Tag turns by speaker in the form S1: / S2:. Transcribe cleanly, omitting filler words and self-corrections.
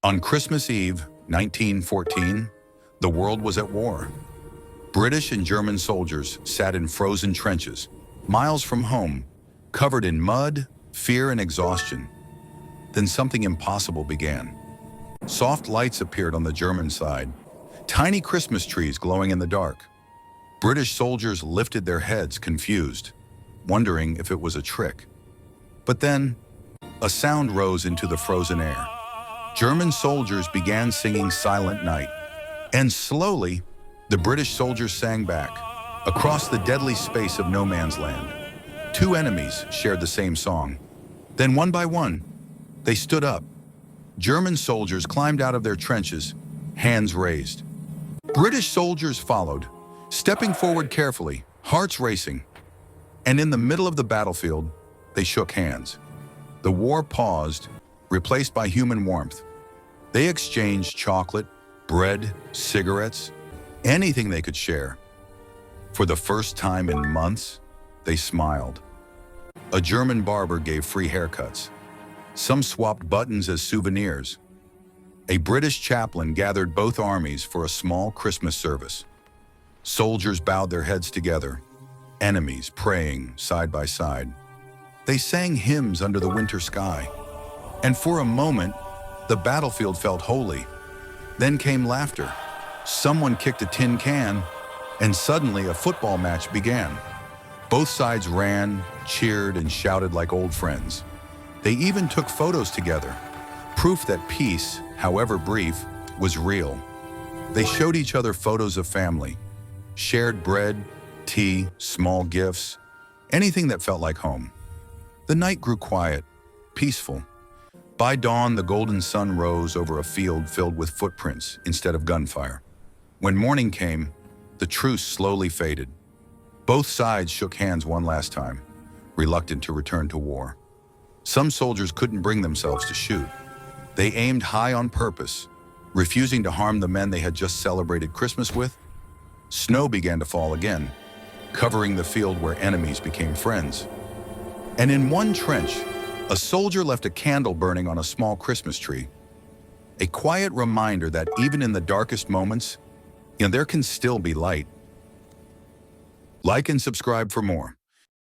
S1: On Christmas Eve, 1914, the world was at war. British and German soldiers sat in frozen trenches, miles from home, covered in mud, fear, and exhaustion. Then something impossible began. Soft lights appeared on the German side, tiny Christmas trees glowing in the dark. British soldiers lifted their heads, confused, wondering if it was a trick. But then, a sound rose into the frozen air. German soldiers began singing Silent Night, and slowly, the British soldiers sang back, across the deadly space of no man's land. Two enemies shared the same song. Then one by one, they stood up. German soldiers climbed out of their trenches, hands raised. British soldiers followed, stepping forward carefully, hearts racing. And in the middle of the battlefield, they shook hands. The war paused, replaced by human warmth. They exchanged chocolate, bread, cigarettes, anything they could share. For the first time in months, they smiled. A German barber gave free haircuts. Some swapped buttons as souvenirs. A British chaplain gathered both armies for a small Christmas service. Soldiers bowed their heads together, enemies praying side by side. They sang hymns under the winter sky. And for a moment, the battlefield felt holy. Then came laughter. Someone kicked a tin can, and suddenly a football match began. Both sides ran, cheered, and shouted like old friends. They even took photos together, proof that peace, however brief, was real. They showed each other photos of family, shared bread, tea, small gifts, anything that felt like home. The night grew quiet, peaceful. By dawn, the golden sun rose over a field filled with footprints instead of gunfire. When morning came, the truce slowly faded. Both sides shook hands one last time, reluctant to return to war. Some soldiers couldn't bring themselves to shoot. They aimed high on purpose, refusing to harm the men they had just celebrated Christmas with. Snow began to fall again, covering the field where enemies became friends. And in one trench, a soldier left a candle burning on a small Christmas tree. A quiet reminder that even in the darkest moments, there can still be light. Like and subscribe for more.